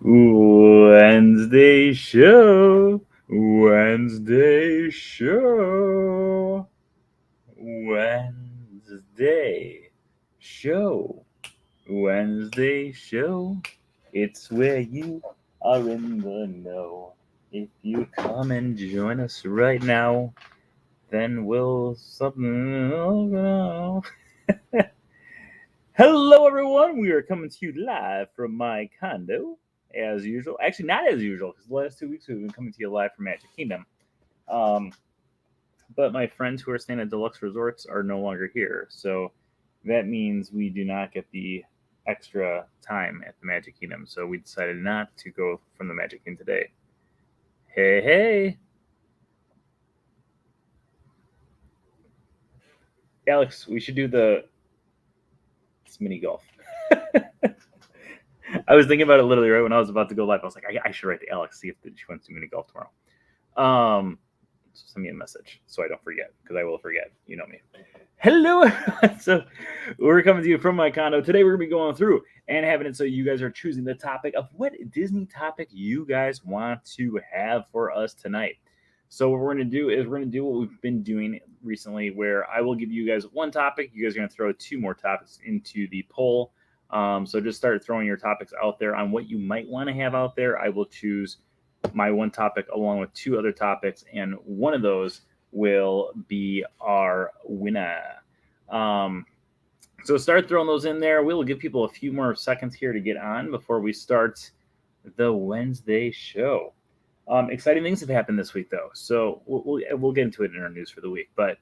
Wednesday show. Wednesday show. Wednesday show. Wednesday show. It's where you are in the know. If you come and join us right now, then we'll something. Hello, everyone. We are coming to you live from my condo, as usual. Actually, not as usual, because the last 2 weeks we've been coming to you live from Magic Kingdom. Um, but my friends who are staying at Deluxe Resorts are no longer here, so that means we do not get the extra time at the Magic Kingdom. So we decided not to go from the Magic Kingdom today. Hey, hey, Alex, we should do this mini golf. I was thinking about it literally right when I was about to go live. I was like, I should write to Alex, see if she wants to do mini golf tomorrow. Send me a message so I don't forget, because I will forget. You know me. Hello. So we're coming to you from my condo. Today we're going to be going through and having it so you guys are choosing the topic of what Disney topic you guys want to have for us tonight. So what we're going to do is we're going to do what we've been doing recently, where I will give you guys one topic. You guys are going to throw two more topics into the poll. So just start throwing your topics out there on what you might want to have out there. I will choose my one topic along with two other topics, and one of those will be our winner. So start throwing those in there. We'll give people a few more seconds here to get on before we start the Wednesday show. Exciting things have happened this week, though, so we'll get into it in our news for the week. But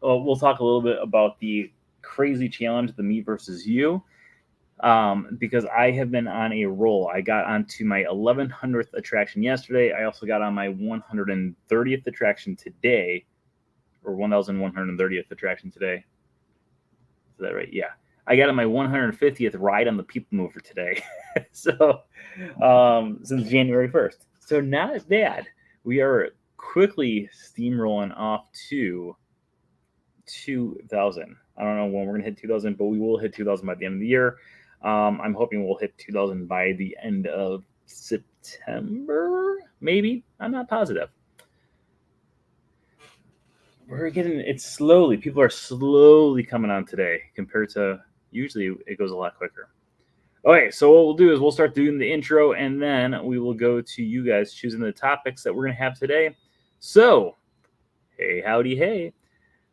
we'll talk a little bit about the crazy challenge, the Me versus You, because I have been on a roll. I got onto my 1100th attraction yesterday. I also got on my 130th attraction today, or 1130th attraction today. Is that right? Yeah. I got on my 150th ride on the People Mover today. So, since January 1st. So not bad. We are quickly steamrolling off to 2000. I don't know when we're going to hit 2000, but we will hit 2000 by the end of the year. I'm hoping we'll hit 2000 by the end of September, maybe. I'm not positive. We're getting it slowly. People are slowly coming on today compared to usually it goes a lot quicker. Okay, so what we'll do is we'll start doing the intro, and then we will go to you guys choosing the topics that we're going to have today. So, hey, howdy, hey.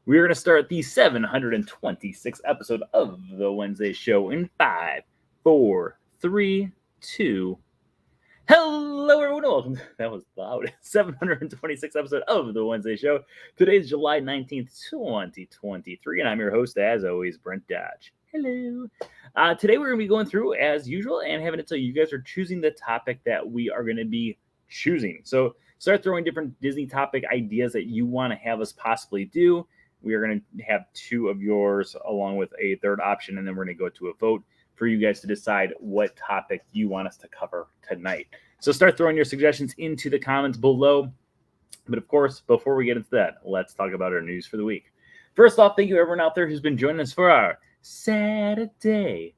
We're going to start the 726th episode of the Wednesday show in 5, 4, 3, 2. Hello, everyone. Welcome. That was loud. 726th episode of the Wednesday show. Today is July 19th, 2023, and I'm your host, as always, Brent Dodge. Hello. Today we're going to be going through, as usual, and having it so you guys are choosing the topic that we are going to be choosing. So start throwing different Disney topic ideas that you want to have us possibly do. We are going to have two of yours along with a third option, and then we're going to go to a vote for you guys to decide what topic you want us to cover tonight. So start throwing your suggestions into the comments below. But of course, before we get into that, let's talk about our news for the week. First off, thank you everyone out there who's been joining us for our Saturday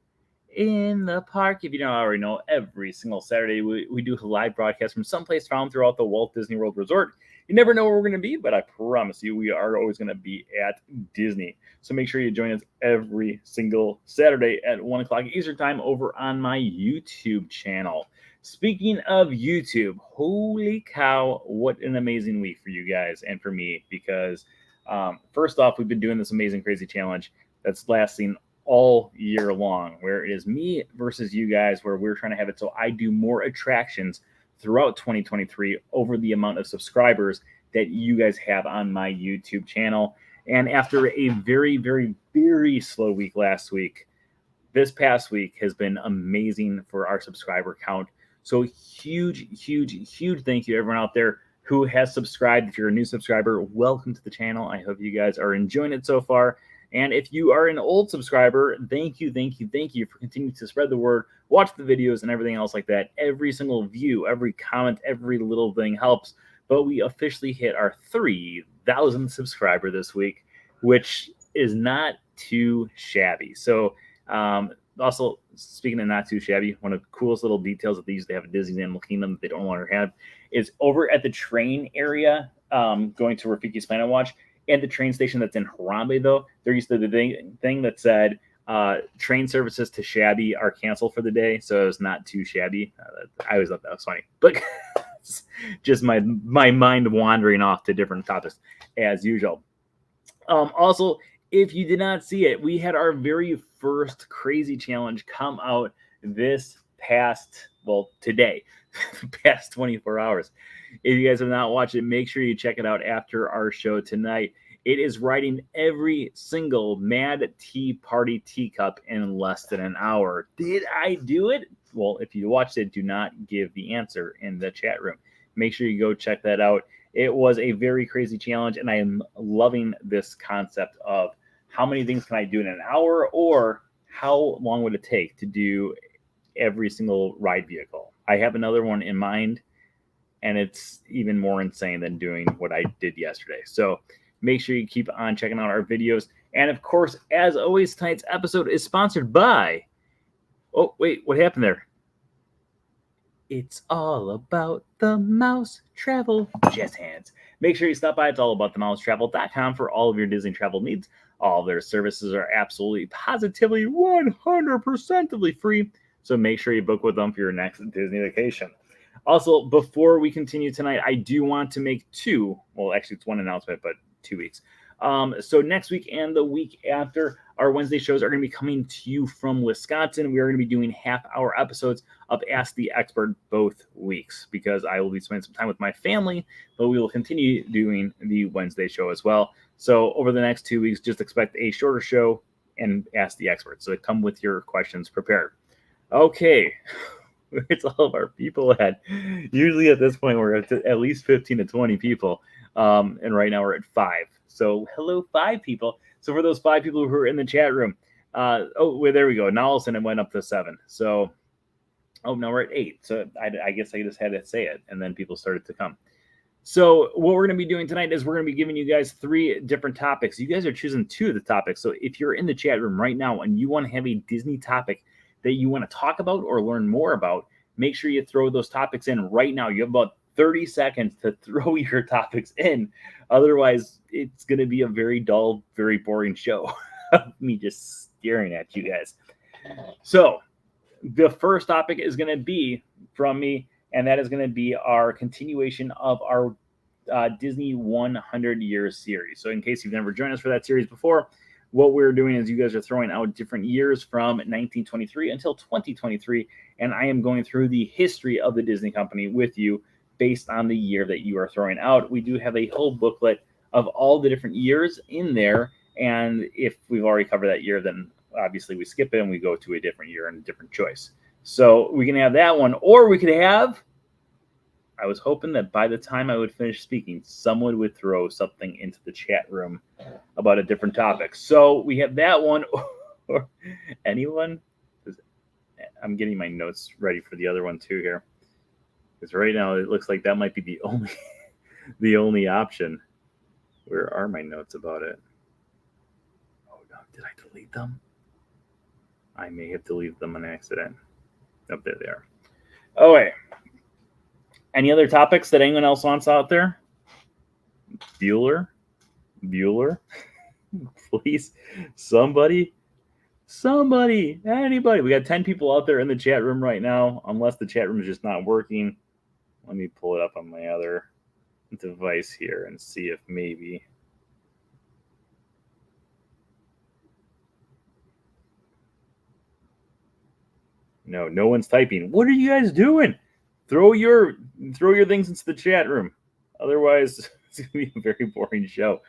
in the Park. If you don't already know, every single Saturday we do a live broadcast from someplace found throughout the Walt Disney World Resort. You never know where we're going to be, but I promise you we are always going to be at Disney. So make sure you join us every single Saturday at 1 o'clock Eastern Time over on my YouTube channel. Speaking of YouTube, holy cow, what an amazing week for you guys and for me, because first off, we've been doing this amazing crazy challenge that's lasting all year long, where it is me versus you guys, where we're trying to have it so I do more attractions throughout 2023 over the amount of subscribers that you guys have on my YouTube channel. And after a very, very, very slow week last week, this past week has been amazing for our subscriber count. So huge, huge, huge thank you everyone out there who has subscribed. If you're a new subscriber, welcome to the channel. I hope you guys are enjoying it so far. And if you are an old subscriber, thank you for continuing to spread the word, watch the videos and everything else like that. Every single view, every comment, every little thing helps. But we officially hit our 3,000th subscriber this week, which is not too shabby. So Also, speaking of not too shabby, one of the coolest little details that they used to have at Disney's Animal Kingdom that they don't longer have is over at the train area, going to Rafiki's Planet Watch, and the train station that's in Harambe, though, there used to be the thing that said, train services to Shabby are canceled for the day, so it was not too shabby. I always thought that was funny, but just my mind wandering off to different topics as usual. Also, if you did not see it, we had our very first crazy challenge come out this past, well, today, past 24 hours. If you guys have not watched it, make sure you check it out after our show tonight. It is writing every single Mad Tea Party teacup in less than an hour. Did I do it? Well, if you watched it, do not give the answer in the chat room. Make sure you go check that out. It was a very crazy challenge, and I am loving this concept of how many things can I do in an hour, or how long would it take to do every single ride vehicle. I have another one in mind, and it's even more insane than doing what I did yesterday. So make sure you keep on checking out our videos. And of course, as always, tonight's episode is sponsored by... Oh, wait, what happened there? It's all about the mouse travel jazz hands. Make sure you stop by. It's allaboutthemousetravel.com for all of your Disney travel needs. All of their services are absolutely, positively, 100%ly free. So make sure you book with them for your next Disney vacation. Also, before we continue tonight, I do want to make two, well, actually it's one announcement, but 2 weeks. So next week and the week after, our Wednesday shows are going to be coming to you from Wisconsin. We are going to be doing half-hour episodes of Ask the Expert both weeks, because I will be spending some time with my family, but we will continue doing the Wednesday show as well. So over the next 2 weeks, just expect a shorter show and Ask the Expert. So come with your questions prepared. Okay. It's all of our people at. Usually at this point, we're at least 15 to 20 people. And right now we're at 5. So hello, 5 people. So for those 5 people who are in the chat room, well, there we go. Now all of a sudden it went up to 7. So, now we're at 8. So I guess I just had to say it, and then people started to come. So what we're going to be doing tonight is we're going to be giving you guys 3 different topics. You guys are choosing 2 of the topics. So if you're in the chat room right now and you want to have a Disney topic that you want to talk about or learn more about, make sure you throw those topics in right now. You have about 30 seconds to throw your topics in. Otherwise, it's going to be a very dull, very boring show of me just staring at you guys. So the first topic is going to be from me, and that is going to be our continuation of our Disney 100 Years series. So in case you've never joined us for that series before, what we're doing is you guys are throwing out different years from 1923 until 2023, and I am going through the history of the Disney company with you based on the year that you are throwing out. We do have a whole booklet of all the different years in there, and if we've already covered that year, then obviously we skip it and we go to a different year and a different choice. So we can have that one, or we could have... I was hoping that by the time I would finish speaking, someone would throw something into the chat room about a different topic. So we have that one, or anyone? I'm getting my notes ready for the other one too here, because right now it looks like that might be the only option. Where are my notes about it? Oh no, did I delete them? I may have deleted them on accident. Oh, there they are. Oh wait. Any other topics that anyone else wants out there? Bueller? Please, somebody, anybody. We got 10 people out there in the chat room right now, unless the chat room is just not working. Let me pull it up on my other device here and see if maybe... No one's typing. What are you guys doing? Throw your things into the chat room. Otherwise, it's going to be a very boring show.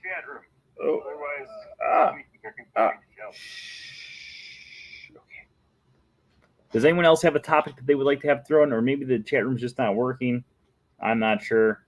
Chat room. Oh. Otherwise, Okay. Does anyone else have a topic that they would like to have thrown, or maybe the chat room's just not working? I'm not sure.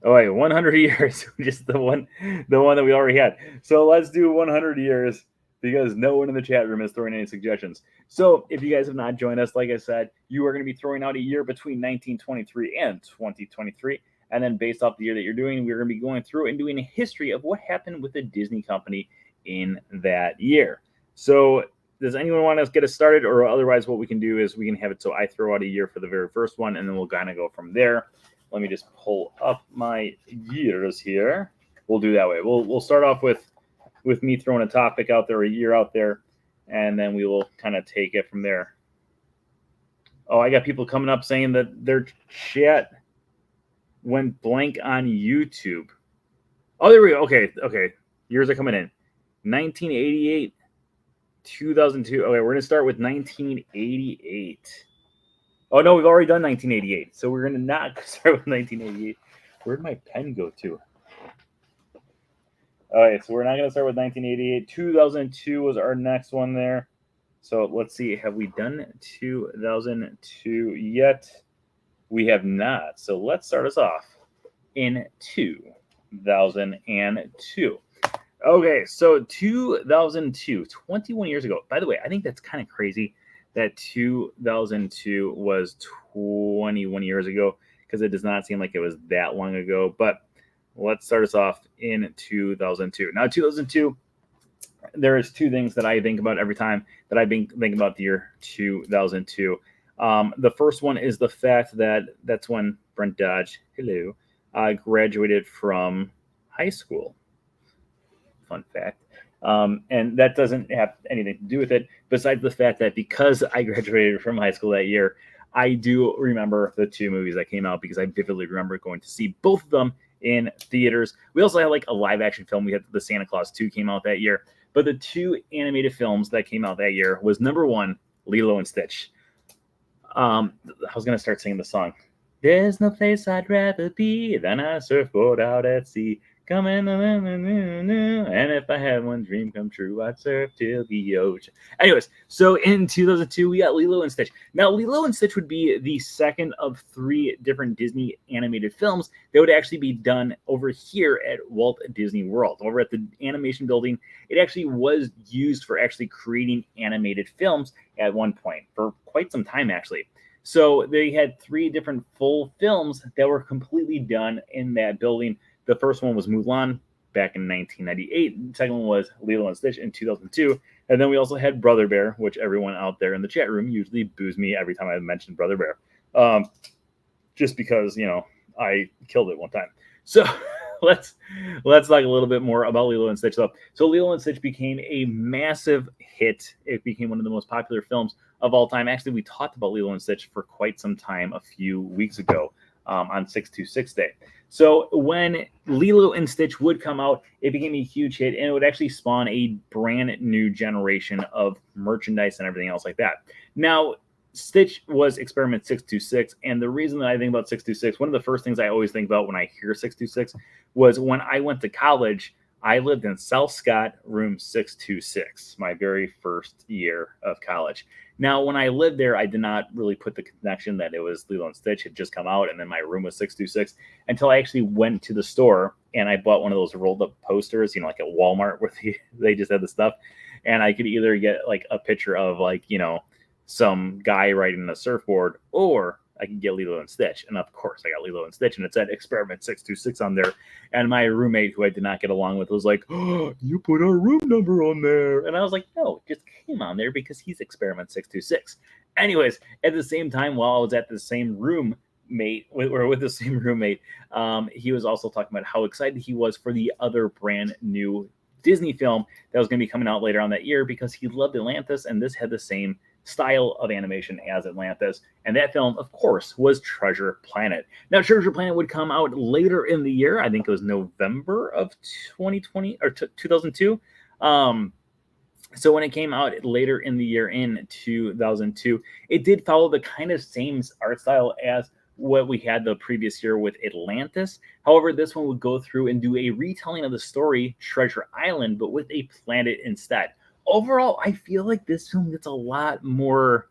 Oh wait, 100 years, just the one that we already had. So let's do 100 years, because no one in the chat room is throwing any suggestions. So if you guys have not joined us, like I said, you are going to be throwing out a year between 1923 and 2023, And then based off the year that you're doing, we're going to be going through and doing a history of what happened with the Disney company in that year. So does anyone want to get us started? Or otherwise, what we can do is we can have it so I throw out a year for the very first one, and then we'll kind of go from there. Let me just pull up my years here. We'll do that way. We'll start off with me throwing a topic out there, a year out there, and then we will kind of take it from there. Oh, I got people coming up saying that their chat went blank on YouTube. Oh, there we go. Okay. Years are coming in. 1988, 2002. Okay, we're going to start with 1988. Oh, no, we've already done 1988. So we're going to not start with 1988. Where'd my pen go to? All right, so we're not going to start with 1988. 2002 was our next one there. So let's see. Have we done 2002 yet? We have not. So let's start us off in 2002. Okay, so 2002, 21 years ago. By the way, I think that's kind of crazy that 2002 was 21 years ago, because it does not seem like it was that long ago. But let's start us off in 2002. Now, 2002, there is two things that I think about every time that I think about the year 2002. The first one is the fact that that's when Brent Dodge, hello, graduated from high school. Fun fact. And that doesn't have anything to do with it, besides the fact that because I graduated from high school that year, I do remember the two movies that came out, because I vividly remember going to see both of them in theaters. We also had like a live action film. We had the Santa Claus 2 came out that year. But the two animated films that came out that year was, number one, Lilo and Stitch. I was going to start singing the song. There's no place I'd rather be than a surfboard out at sea. Coming, and if I had one dream come true, I'd surf till the ocean. Anyways, so in 2002, we got Lilo and Stitch. Now, Lilo and Stitch would be the second of three different Disney animated films that would actually be done over here at Walt Disney World. Over at the animation building, it actually was used for actually creating animated films at one point, for quite some time, actually. So they had three different full films that were completely done in that building. The first one was Mulan back in 1998. The second one was Lilo and Stitch in 2002. And then we also had Brother Bear, which everyone out there in the chat room usually boos me every time I mention Brother Bear. Just because, I killed it one time. So let's talk a little bit more about Lilo and Stitch. So Lilo and Stitch became a massive hit. It became one of the most popular films of all time. Actually, we talked about Lilo and Stitch for quite some time a few weeks ago on 626 Day. So when Lilo and Stitch would come out, it became a huge hit, and it would actually spawn a brand new generation of merchandise and everything else like that. Now, Stitch was Experiment 626, and the reason that I think about 626, one of the first things I always think about when I hear 626 was when I went to college, I lived in South Scott, room 626, my very first year of college. Now, when I lived there, I did not really put the connection that it was Lilo and Stitch had just come out, and then my room was 626, until I actually went to the store and I bought one of those rolled up posters, like at Walmart, where they just had the stuff. And I could either get like a picture of some guy riding a surfboard, or I could get Lilo and Stitch. And of course, I got Lilo and Stitch, and it said Experiment 626 on there. And my roommate, who I did not get along with, was like, "Oh, you put our room number on there." And I was like, "No, it just came on there because he's Experiment 626. Anyways, at the same time, while I was at the same roommate, with the same roommate, he was also talking about how excited he was for the other brand new Disney film that was going to be coming out later on that year, because he loved Atlantis, and this had the same style of animation as Atlantis. And that film, of course, was Treasure Planet. Now, Treasure Planet would come out later in the year. I think it was November of 2020 or 2002. So when it came out later in the year in 2002, it did follow the kind of same art style as what we had the previous year with Atlantis. However, this one would go through and do a retelling of the story Treasure Island, but with a planet instead. Overall, I feel like this film gets a lot more,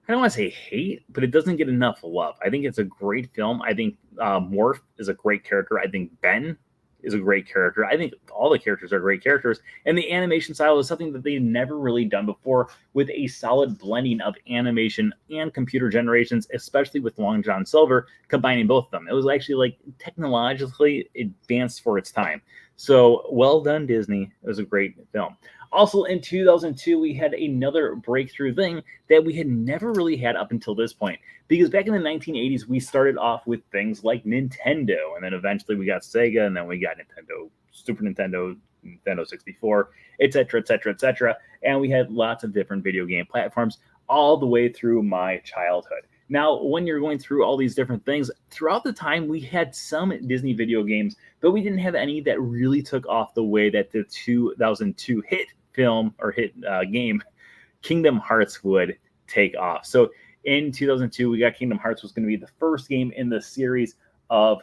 I don't want to say hate, but it doesn't get enough love. I think it's a great film. I think Morph is a great character. I think Ben is a great character. I think all the characters are great characters, and the animation style is something that they've never really done before, with a solid blending of animation and computer generations, especially with Long John Silver combining both of them. It was actually like technologically advanced for its time. So well done, Disney. It was a great film. Also in 2002, we had another breakthrough thing that we had never really had up until this point. Because back in the 1980s, we started off with things like Nintendo, and then eventually we got Sega, and then we got Nintendo, Super Nintendo, Nintendo 64, etc., etc., etc. And we had lots of different video game platforms all the way through my childhood. Now, when you're going through all these different things, throughout the time, we had some Disney video games, but we didn't have any that really took off the way that the 2002 hit film or hit game Kingdom Hearts would take off. So in 2002, we got Kingdom Hearts was going to be the first game in the series of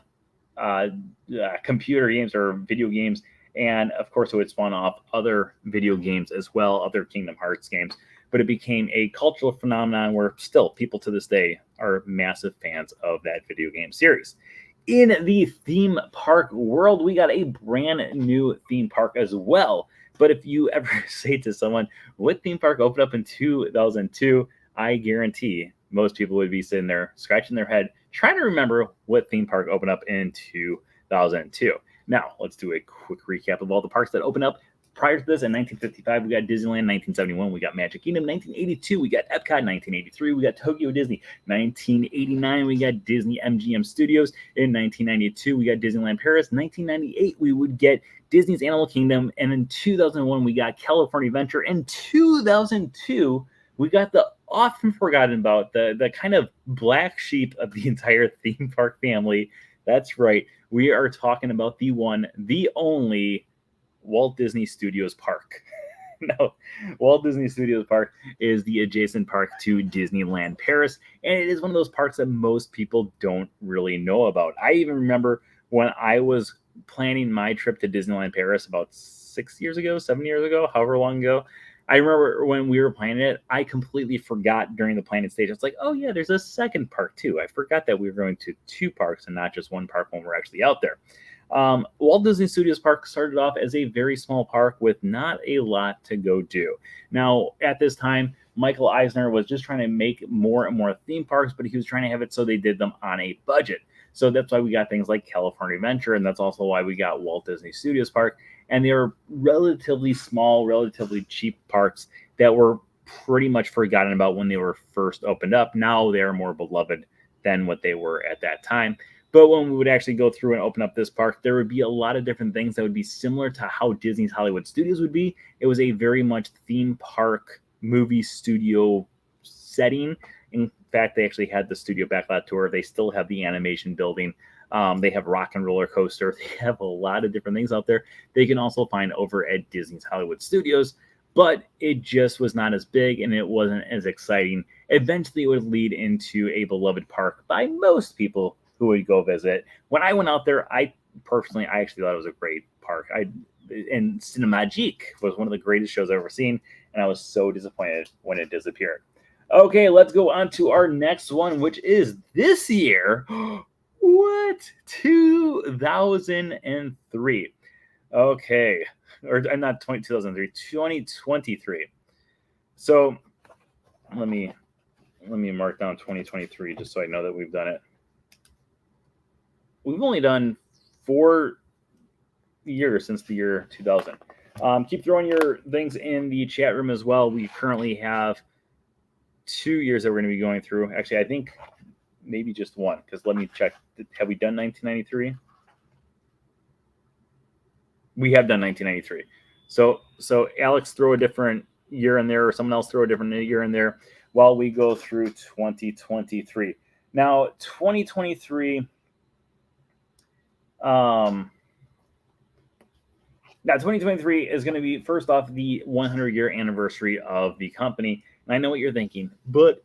computer games or video games. And of course, it would spawn off other video games as well, other Kingdom Hearts games. But it became a cultural phenomenon where still people to this day are massive fans of that video game series. In the theme park world, we got a brand new theme park as well. But if you ever say to someone, what theme park opened up in 2002, I guarantee most people would be sitting there scratching their head, trying to remember what theme park opened up in 2002. Now, let's do a quick recap of all the parks that opened up. Prior to this, in 1955, we got Disneyland. 1971, we got Magic Kingdom. 1982, we got Epcot. 1983, we got Tokyo Disney. 1989, we got Disney MGM Studios. In 1992, we got Disneyland Paris. 1998, we would get Disney's Animal Kingdom. And in 2001, we got California Adventure. In 2002, we got the often forgotten about, the kind of black sheep of the entire theme park family. That's right. We are talking about the one, the only Walt Disney Studios Park. No, Walt Disney Studios Park is the adjacent park to Disneyland Paris, and it is one of those parks that most people don't really know about. I even remember when I was planning my trip to Disneyland Paris about 7 years ago, however long ago. I remember when we were planning it, I completely forgot during the planning stage. It's like, oh yeah, there's a second park too. I forgot that we were going to 2 parks and not just 1 park when we're actually out there. Walt Disney Studios Park started off as a very small park with not a lot to go do. Now, at this time, Michael Eisner was just trying to make more and more theme parks, but he was trying to have it so they did them on a budget. So that's why we got things like California Adventure, and that's also why we got Walt Disney Studios Park. And they were relatively small, relatively cheap parks that were pretty much forgotten about when they were first opened up. Now they are more beloved than what they were at that time. But when we would actually go through and open up this park, there would be a lot of different things that would be similar to how Disney's Hollywood Studios would be. It was a very much theme park movie studio setting. In fact, they actually had the Studio Backlot Tour. They still have the animation building. They have Rock and Roller Coaster. They have a lot of different things out there they can also find over at Disney's Hollywood Studios. But it just was not as big and it wasn't as exciting. Eventually, it would lead into a beloved park by most people who would go visit. When I went out there, I actually thought it was a great park. And Cinemagique was one of the greatest shows I've ever seen, and I was so disappointed when it disappeared. Okay, let's go on to our next one, which is this year. What? 2003. Okay. Or not 2003, 2023. So let me mark down 2023 just so I know that we've done it. We've only done 4 years since the year 2000. Keep throwing your things in the chat room as well. We currently have 2 years that we're going to be going through. Actually, I think maybe just one, because let me check. Have we done 1993? We have done 1993. So Alex, throw a different year in there, or someone else throw a different year in there while we go through 2023. Now, 2023... now 2023 is going to be, first off, the 100-year anniversary of the company. And I know what you're thinking, but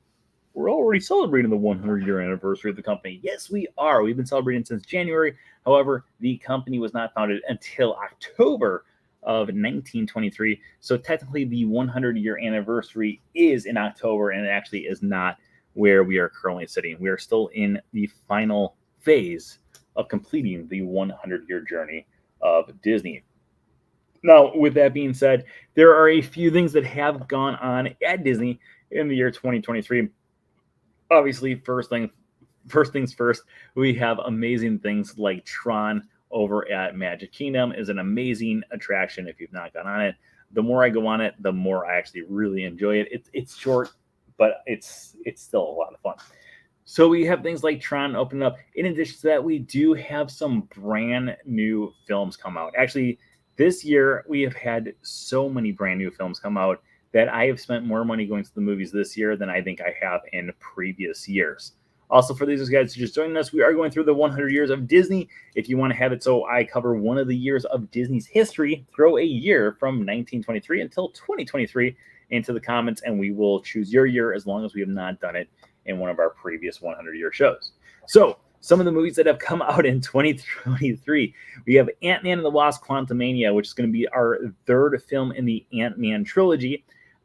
we're already celebrating the 100-year anniversary of the company. Yes, we are. We've been celebrating since January. However, the company was not founded until October of 1923. So technically, the 100-year anniversary is in October, and it actually is not where we are currently sitting. We are still in the final phase of completing the 100-year journey of Disney. Now, with that being said, there are a few things that have gone on at Disney in the year 2023. Obviously, first things first, we have amazing things like Tron over at Magic Kingdom is an amazing attraction if you've not gone on it. The more I go on it, the more I actually really enjoy it. It's short, but it's still a lot of fun. So we have things like Tron open up. In addition to that, we do have some brand new films come out. Actually, this year we have had so many brand new films come out that I have spent more money going to the movies this year than I think I have in previous years. Also, for these guys just joining us, we are going through the 100 years of Disney. If you want to have it so I cover one of the years of Disney's history, throw a year from 1923 until 2023 into the comments, and we will choose your year as long as we have not done it in one of our previous 100-year shows. So, some of the movies that have come out in 2023, we have Ant-Man and the Wasp: Quantumania, which is going to be our third film in the Ant-Man trilogy.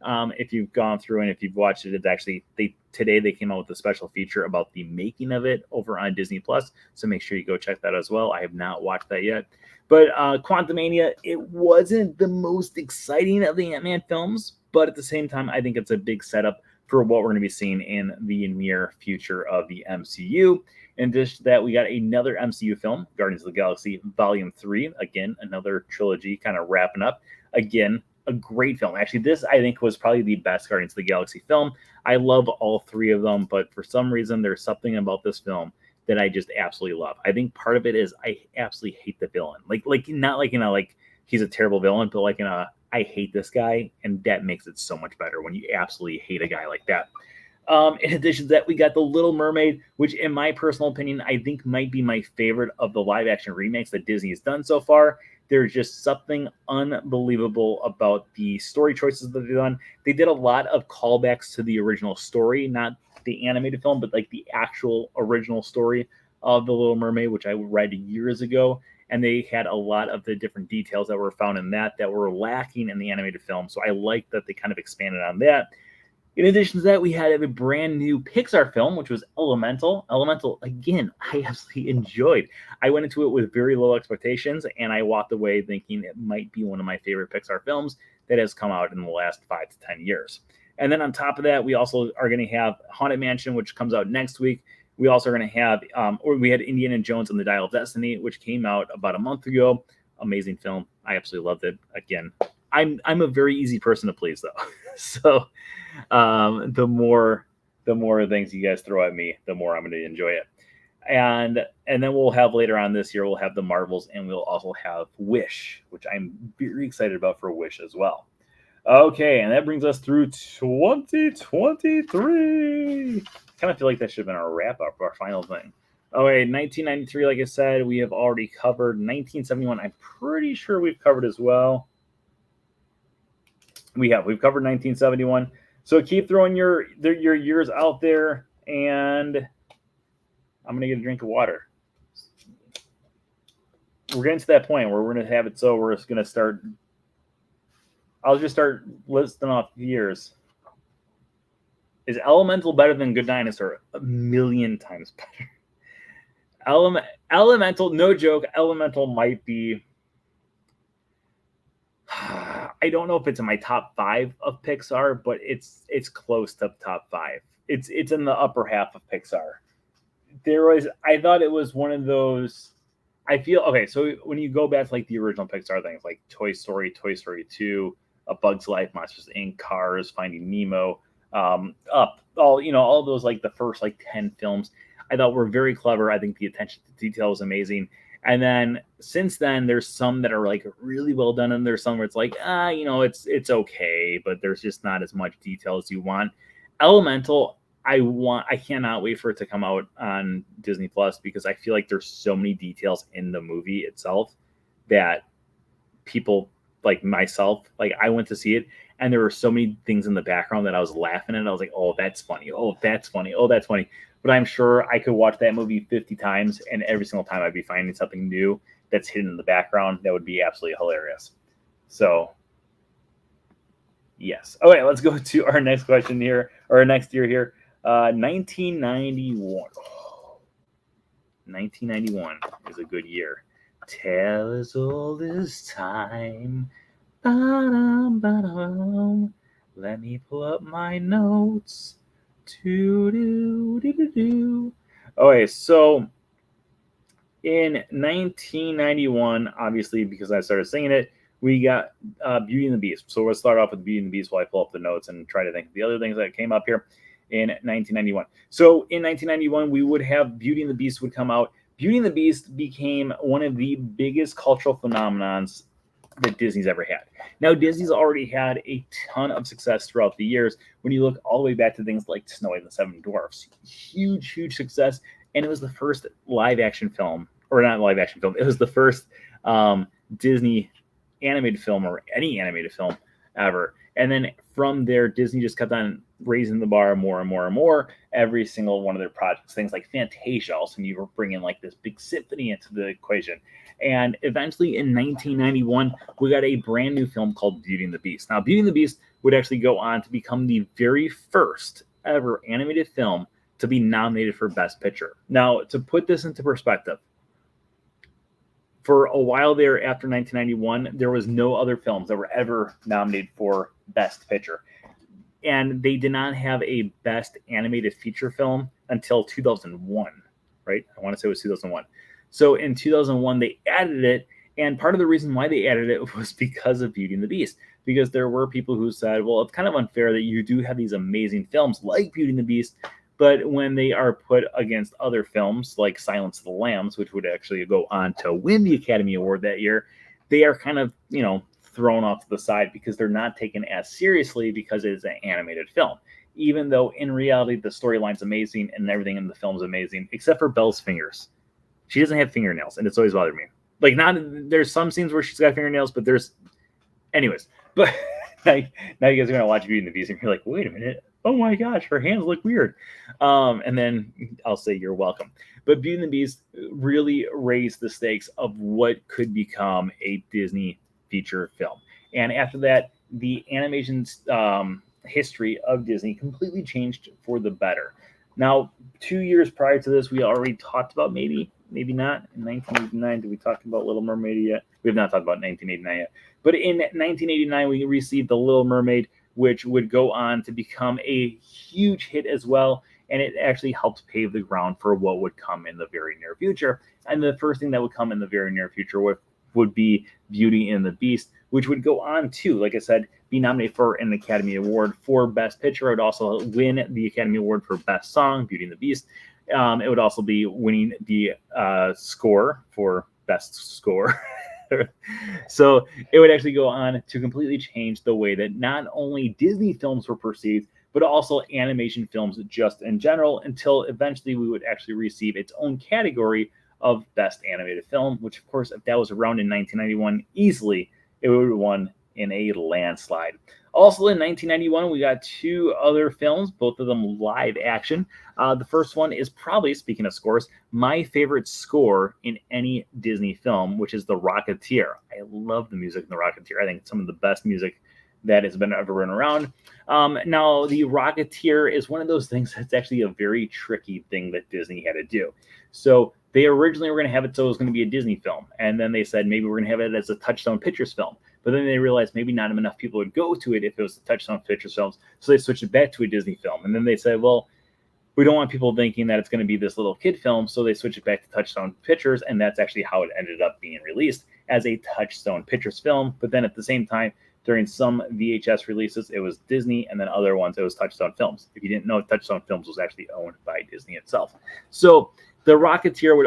If you've gone through and if you've watched it, it's actually today they came out with a special feature about the making of it over on Disney Plus. So make sure you go check that as well. I have not watched that yet. But Quantumania, it wasn't the most exciting of the Ant-Man films, but at the same time, I think it's a big setup for what we're going to be seeing in the near future of the MCU. In addition to that, we got another MCU film, Guardians of the Galaxy Volume 3. Again, another trilogy kind of wrapping up. Again, a great film. Actually, this I think was probably the best Guardians of the Galaxy film. I love all three of them, but for some reason, there's something about this film that I just absolutely love. I think part of it is I absolutely hate the villain. Like not like like he's a terrible villain, but like I hate this guy, and that makes it so much better when you absolutely hate a guy like that. In addition to that, we got The Little Mermaid, which in my personal opinion, I think might be my favorite of the live action remakes that Disney has done so far. There's just something unbelievable about the story choices that they've done. They did a lot of callbacks to the original story, not the animated film, but like the actual original story of The Little Mermaid, which I read years ago. And they had a lot of the different details that were found in that were lacking in the animated film. So I like that they kind of expanded on that. In addition to that, we had a brand new Pixar film, which was Elemental. Elemental, again, I absolutely enjoyed. I went into it with very low expectations, and I walked away thinking it might be one of my favorite Pixar films that has come out in the last 5 to 10 years. And then on top of that, we also are going to have Haunted Mansion, which comes out next week. We also are going to have, we had Indiana Jones and the Dial of Destiny, which came out about a month ago. Amazing film. I absolutely loved it. Again, I'm a very easy person to please, though. So the more things you guys throw at me, the more I'm going to enjoy it. And then we'll have later on this year, we'll have the Marvels, and we'll also have Wish, which I'm very excited about for Wish as well. Okay, and that brings us through 2023. Kind of feel like that should have been our wrap up, our final thing. Okay, 1993, like I said, we have already covered. 1971, I'm pretty sure we've covered as well. We've covered 1971. So keep throwing your years out there, and I'm gonna get a drink of water. We're getting to that point where we're gonna have it so we're just gonna start. I'll just start listing off years. Is Elemental better than Good Dinosaur? A million times better. Elemental, no joke. Elemental might be. I don't know if it's in my top 5 of Pixar, but it's close to top 5. It's in the upper half of Pixar. I thought it was one of those. I feel okay. So when you go back to like the original Pixar things, like Toy Story, Toy Story 2, A Bug's Life, Monsters Inc., Cars, Finding Nemo, Up, all those like the first like 10 films, I thought were very clever. I think the attention to detail is amazing. And then since then, there's some that are like really well done, and there's some where it's like, it's okay, but there's just not as much detail as you want. Elemental, I cannot wait for it to come out on Disney Plus because I feel like there's so many details in the movie itself that people like myself, like I went to see it, and there were so many things in the background that I was laughing at. I was like, oh, that's funny. Oh, that's funny. Oh, that's funny. But I'm sure I could watch that movie 50 times, and every single time I'd be finding something new that's hidden in the background that would be absolutely hilarious. So, yes. Okay, let's go to our next question here, or our next year here. 1991. Oh, 1991 is a good year. Tale as old as time. Ba-dum, ba-dum. Let me pull up my notes. Do-do-do-do-do. Okay, so in 1991, obviously, because I started singing it, we got Beauty and the Beast. So we'll start off with Beauty and the Beast while I pull up the notes and try to think of the other things that came up here in 1991. So in 1991, we would have Beauty and the Beast would come out. Beauty and the Beast became one of the biggest cultural phenomenons that Disney's ever had. Now, Disney's already had a ton of success throughout the years. When you look all the way back to things like Snow White and the Seven Dwarfs, huge success. And it was the first live action film, or not live action film, it was the first Disney animated film or any animated film ever. And then from there, Disney just kept on raising the bar more and more every single one of their projects. Things like Fantasia, also, and you were bringing like this big symphony into the equation. And eventually in 1991, we got a brand new film called Beauty and the Beast. Now, Beauty and the Beast would actually go on to become the very first ever animated film to be nominated for Best Picture. Now, to put this into perspective, for a while there after 1991, there was no other films that were ever nominated for Best Picture. And they did not have a Best Animated Feature Film until 2001, right? I want to say it was 2001. So in 2001, they added it. And part of the reason why they added it was because of Beauty and the Beast. Because there were people who said, well, it's kind of unfair that you do have these amazing films like Beauty and the Beast, but when they are put against other films like Silence of the Lambs, which would actually go on to win the Academy Award that year, they are kind of, thrown off to the side because they're not taken as seriously because it is an animated film. Even though in reality the storyline's amazing and everything in the film is amazing, except for Belle's fingers. She doesn't have fingernails, and it's always bothered me. Like, there's some scenes where she's got fingernails, but anyways. But now you guys are gonna watch Beauty and the Beast, and you're like, wait a minute, oh my gosh, her hands look weird. And then I'll say you're welcome. But Beauty and the Beast really raised the stakes of what could become a Disney feature film. And after that, the animation history of Disney completely changed for the better. Now, 2 years prior to this, we already talked about maybe not. In 1989, did we talk about Little Mermaid yet? We have not talked about 1989 yet. But in 1989, we received The Little Mermaid, which would go on to become a huge hit as well. And it actually helped pave the ground for what would come in the very near future. And the first thing that would come in the very near future would be Beauty and the Beast, which would go on to, like I said, be nominated for an Academy Award for Best Picture. It would also win the Academy Award for Best Song, Beauty and the Beast. It would also be winning the score for Best Score. So it would actually go on to completely change the way that not only Disney films were perceived, but also animation films just in general, until eventually we would actually receive its own category of Best Animated Film, which, of course, if that was around in 1991, easily it would have won in a landslide. Also in 1991, we got two other films, both of them live action. The first one is probably, speaking of scores, my favorite score in any Disney film, which is The Rocketeer. I love the music in The Rocketeer. I think it's some of the best music that has been ever run around. Now, The Rocketeer is one of those things that's actually a very tricky thing that Disney had to do. So they originally were going to have it so it was going to be a Disney film. And then they said, maybe we're going to have it as a Touchstone Pictures film. But then they realized maybe not enough people would go to it if it was a Touchstone Pictures film. So they switched it back to a Disney film. And then they said, well, we don't want people thinking that it's going to be this little kid film. So they switched it back to Touchstone Pictures. And that's actually how it ended up being released, as a Touchstone Pictures film. But then at the same time, during some VHS releases, it was Disney, and then other ones, it was Touchstone Films. If you didn't know, Touchstone Films was actually owned by Disney itself. So The Rocketeer would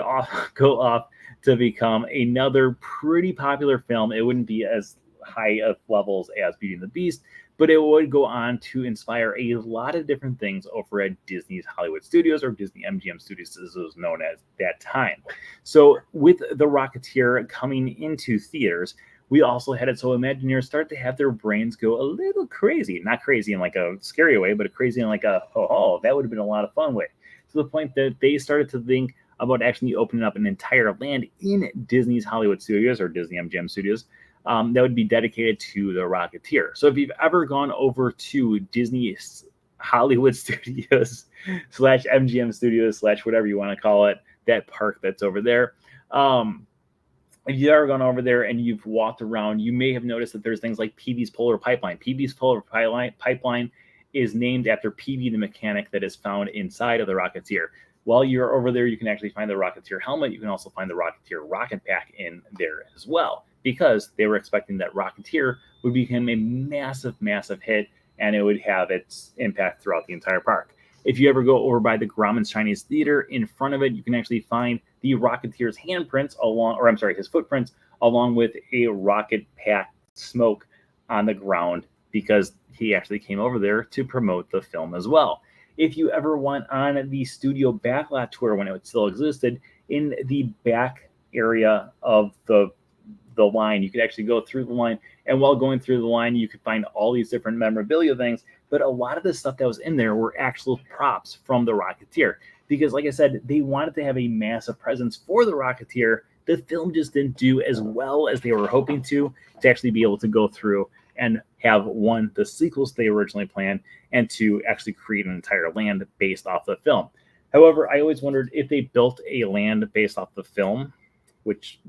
go off to become another pretty popular film. It wouldn't be as high of levels as Beauty and the Beast, but it would go on to inspire a lot of different things over at Disney's Hollywood Studios, or Disney MGM Studios as it was known at that time. So with The Rocketeer coming into theaters, we also had it so Imagineers start to have their brains go a little crazy. Not crazy in like a scary way, but crazy in like a, that would have been a lot of fun way. To the point that they started to think about actually opening up an entire land in Disney's Hollywood Studios, or Disney MGM Studios, that would be dedicated to The Rocketeer. So if you've ever gone over to Disney's Hollywood Studios / MGM Studios / whatever you want to call it, that park that's over there, if you've ever gone over there and you've walked around, you may have noticed that there's things like Peavy's Polar Pipeline. Peavy's Polar Pipeline is named after Peavy, the mechanic that is found inside of the Rocketeer. While you're over there, you can actually find the Rocketeer helmet. You can also find the Rocketeer rocket pack in there as well, because they were expecting that Rocketeer would become a massive, massive hit, and it would have its impact throughout the entire park. If you ever go over by the Grauman's Chinese Theater, in front of it, you can actually find the Rocketeer's handprints his footprints, along with a rocket pack smoke on the ground, because he actually came over there to promote the film as well. If you ever went on the studio backlot tour when it still existed, in the back area of the line, you could actually go through the line, and while going through the line, you could find all these different memorabilia things. But a lot of the stuff that was in there were actual props from the Rocketeer, because, like I said, they wanted to have a massive presence for the Rocketeer. The film just didn't do as well as they were hoping to actually be able to go through and have, one, the sequels they originally planned, and two, actually create an entire land based off the film. However, I always wondered if they built a land based off the film, which,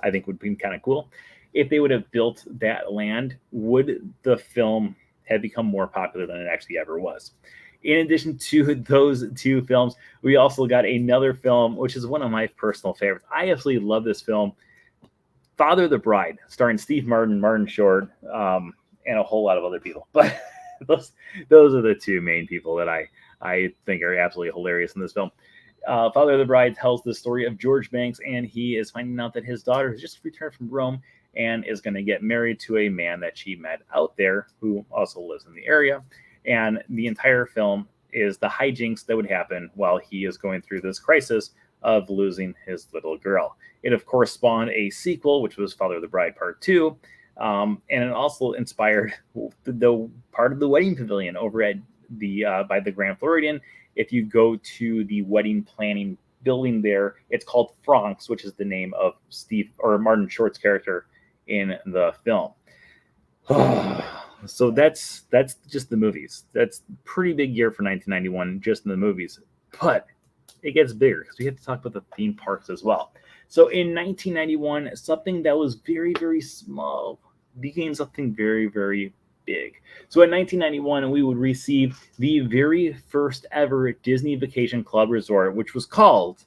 I think would be kind of cool. If they would have built that land, would the film have become more popular than it actually ever was? In addition to those two films, we also got another film, which is one of my personal favorites. I absolutely love this film, Father of the Bride, starring Steve Martin, Martin Short, and a whole lot of other people. But those are the two main people that I think are absolutely hilarious in this film. Father of the Bride tells the story of George Banks, and he is finding out that his daughter has just returned from Rome and is going to get married to a man that she met out there who also lives in the area. And the entire film is the hijinks that would happen while he is going through this crisis of losing his little girl. It, of course, spawned a sequel, which was Father of the Bride Part 2, and it also inspired the part of the wedding pavilion over at by the Grand Floridian. If you go to the wedding planning building there, it's called Franck's, which is the name of Martin Short's character in the film. So that's just the movies. That's a pretty big year for 1991 just in the movies. But it gets bigger because we have to talk about the theme parks as well. So in 1991, something that was very, very small became something very, very big. So in 1991, we would receive the very first ever Disney Vacation Club Resort, which was called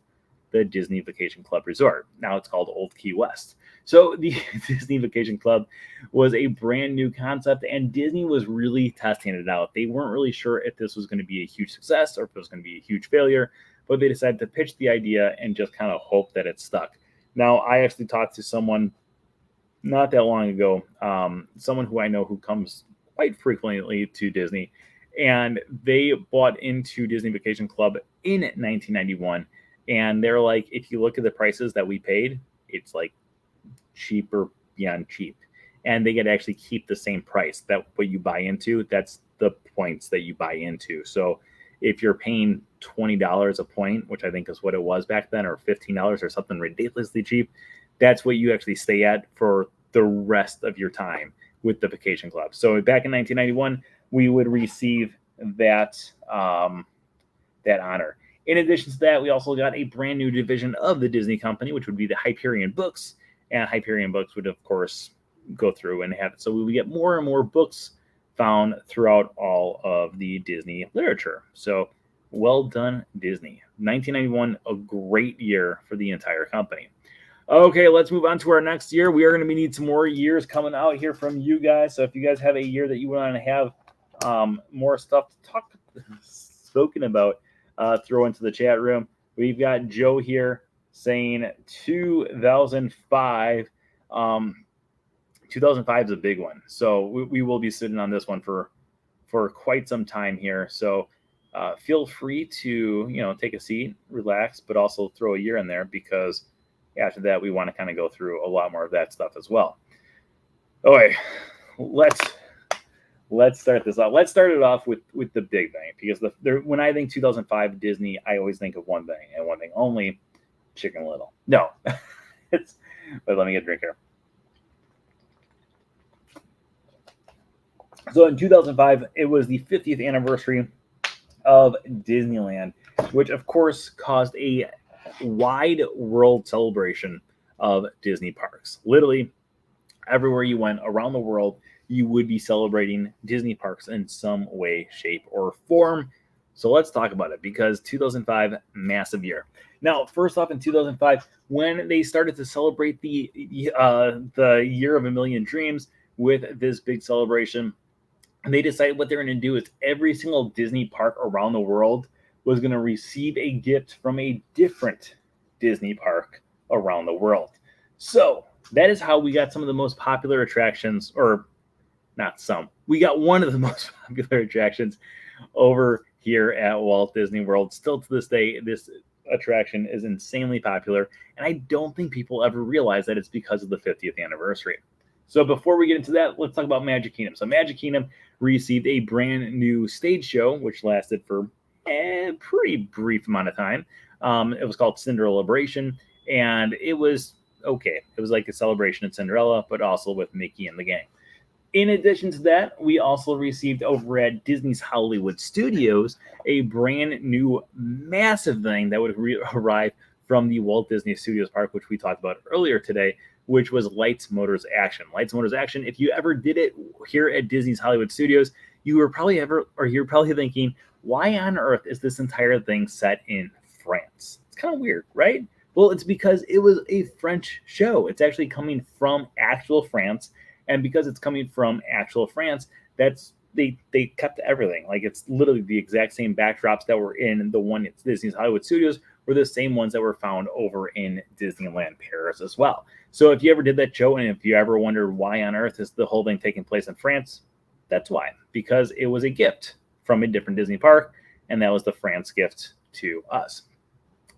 the Disney Vacation Club Resort. Now it's called Old Key West. So the Disney Vacation Club was a brand new concept, and Disney was really testing it out. They weren't really sure if this was going to be a huge success or if it was going to be a huge failure, but they decided to pitch the idea and just kind of hope that it stuck. Now, I actually talked to someone not that long ago, someone who I know who comes quite frequently to Disney, and they bought into Disney Vacation Club in 1991, and they're like, if you look at the prices that we paid, it's like cheaper beyond cheap, and they get to actually keep the same price. That what you buy into, that's the points that you buy into. So if you're paying $20 a point, which I think is what it was back then, or $15 or something ridiculously cheap, that's what you actually stay at for the rest of your time with the Vacation Club. So back in 1991, we would receive that that honor. In addition to that, we also got a brand new division of the Disney company, which would be the Hyperion Books. And Hyperion Books would, of course, go through and have it. So we would get more and more books found throughout all of the Disney literature. So well done, Disney. 1991, a great year for the entire company. Okay, let's move on to our next year. We are going to need some more years coming out here from you guys. So if you guys have a year that you want to have more stuff to talk spoken about, throw into the chat room. We've got Joe here saying 2005. 2005 is a big one. So we will be sitting on this one for quite some time here. So feel free to, take a seat, relax, but also throw a year in there, because after that, we want to kind of go through a lot more of that stuff as well. Okay, let's start this off. Let's start it off with the big thing, because when I think 2005 Disney, I always think of one thing and one thing only: Chicken Little. No, but let me get a drink here. So in 2005, it was the 50th anniversary of Disneyland, which of course caused a wide world celebration of Disney parks. Literally, everywhere you went around the world, you would be celebrating Disney parks in some way, shape, or form. So let's talk about it, because 2005, massive year. Now, first off, in 2005, when they started to celebrate the year of a million dreams with this big celebration, they decided what they're going to do is every single Disney park around the world was going to receive a gift from a different Disney park around the world. So that is how we got some of the most popular attractions, or not some. We got one of the most popular attractions over here at Walt Disney World. Still to this day, this attraction is insanely popular, and I don't think people ever realize that it's because of the 50th anniversary. So before we get into that, let's talk about Magic Kingdom. So Magic Kingdom received a brand new stage show, which lasted for a pretty brief amount of time. It was called Cinderellabration, and it was okay. It was like a celebration of Cinderella, but also with Mickey and the gang. In addition to that, we also received over at Disney's Hollywood Studios a brand new massive thing that would arrive from the Walt Disney Studios Park, which we talked about earlier today, which was Lights, Motors, Action. Lights, Motors, Action. If you ever did it here at Disney's Hollywood Studios, you're probably thinking, why on earth is this entire thing set in France? It's kind of weird, right? Well, it's because it was a French show. It's actually coming from actual France. And because it's coming from actual France, they kept everything. Like, it's literally the exact same backdrops that were in the one at Disney's Hollywood Studios were the same ones that were found over in Disneyland Paris as well. So if you ever did that show, and if you ever wondered why on earth is the whole thing taking place in France, that's why. Because it was a gift from a different Disney park, and that was the France gift to us.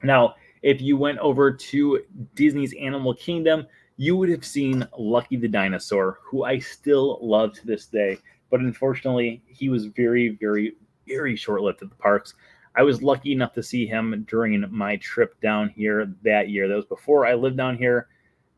Now, if you went over to Disney's Animal Kingdom, you would have seen Lucky the dinosaur, who I still love to this day. But unfortunately, he was very, very, very short-lived at the parks. I was lucky enough to see him during my trip down here that year. That was before I lived down here,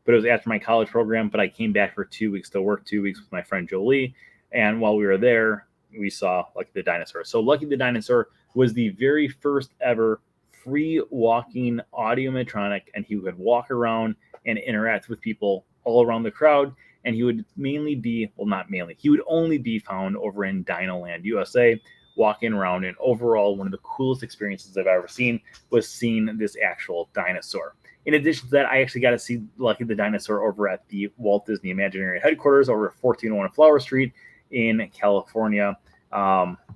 but it was after my college program. But I came back for 2 weeks to work, 2 weeks with my friend Jolie. And while we were there, we saw Lucky the dinosaur. So Lucky the dinosaur was the very first ever free walking audiomatronic, and he would walk around and interact with people all around the crowd. And he would he would only be found over in Dinoland, USA, walking around. And overall, one of the coolest experiences I've ever seen was seeing this actual dinosaur. In addition to that, I actually got to see Lucky the dinosaur over at the Walt Disney Imagineering headquarters over at 1401 Flower Street in California,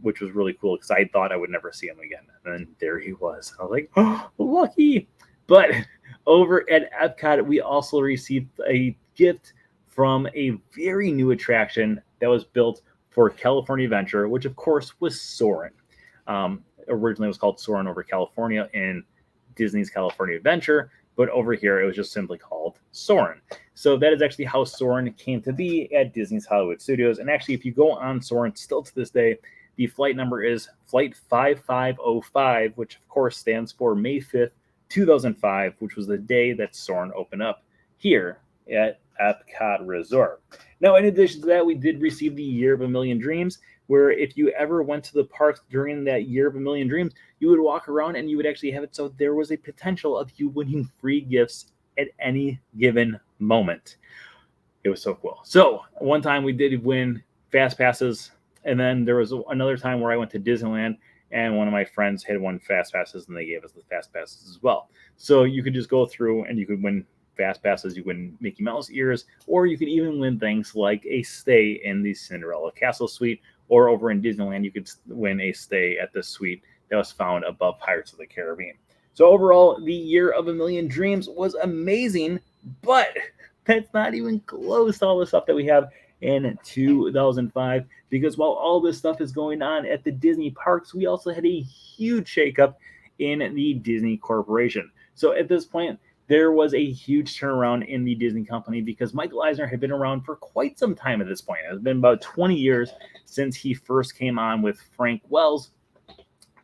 which was really cool because I thought I would never see him again. And then there he was. I was like, oh, Lucky. But over at Epcot, we also received a gift from a very new attraction that was built for California Adventure, which of course was Soarin'. Originally it was called Soarin' over California in Disney's California Adventure, but over here it was just simply called Soarin'. So that is actually how Soarin' came to be at Disney's Hollywood Studios. And actually, if you go on Soarin', still to this day, the flight number is Flight 5505, which of course stands for May 5th, 2005, which was the day that Soarin' opened up here at Epcot Resort. Now, in addition to that, we did receive the Year of a Million Dreams, where if you ever went to the parks during that Year of a Million Dreams, you would walk around and you would actually have it so there was a potential of you winning free gifts at any given moment. It was so cool. So one time we did win Fast Passes, and then there was another time where I went to Disneyland, and one of my friends had won Fast Passes, and they gave us the Fast Passes as well. So you could just go through and you could win Fast Passes, you win Mickey Mouse ears, or you could even win things like a stay in the Cinderella Castle Suite, or over in Disneyland, you could win a stay at the suite that was found above Pirates of the Caribbean. So overall, the Year of a Million Dreams was amazing, but that's not even close to all the stuff that we have in 2005, because while all this stuff is going on at the Disney parks, we also had a huge shakeup in the Disney Corporation. So at this point, there was a huge turnaround in the Disney company because Michael Eisner had been around for quite some time at this point. It has been about 20 years since he first came on with Frank Wells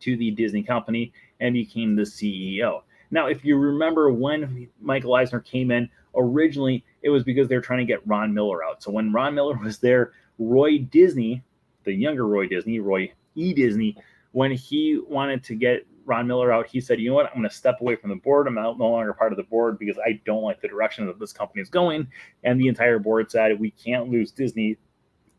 to the Disney company and became the CEO. Now, if you remember when Michael Eisner came in, originally it was because they were trying to get Ron Miller out. So when Ron Miller was there, Roy Disney, the younger Roy Disney, Roy E. Disney, when he wanted to get Ron Miller out, he said, you know what, I'm going to step away from the board. I'm no longer part of the board because I don't like the direction that this company is going. And the entire board said, we can't lose Disney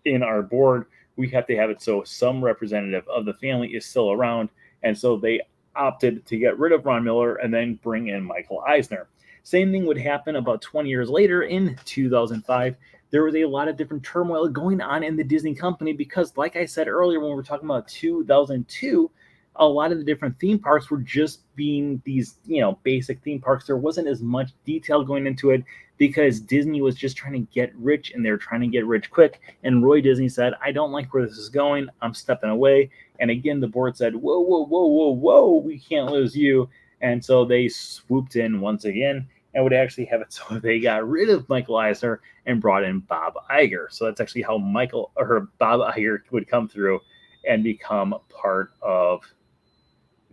in our board. We have to have it so some representative of the family is still around. And so they opted to get rid of Ron Miller and then bring in Michael Eisner. Same thing would happen about 20 years later in 2005. There was a lot of different turmoil going on in the Disney company because, like I said earlier, when we were talking about 2002, a lot of the different theme parks were just being these, basic theme parks. There wasn't as much detail going into it because Disney was just trying to get rich, and they were trying to get rich quick. And Roy Disney said, I don't like where this is going. I'm stepping away. And again, the board said, whoa, whoa, whoa, whoa, whoa, we can't lose you. And so they swooped in once again and would actually have it so they got rid of Michael Eisner and brought in Bob Iger. So that's actually how Bob Iger would come through and become part of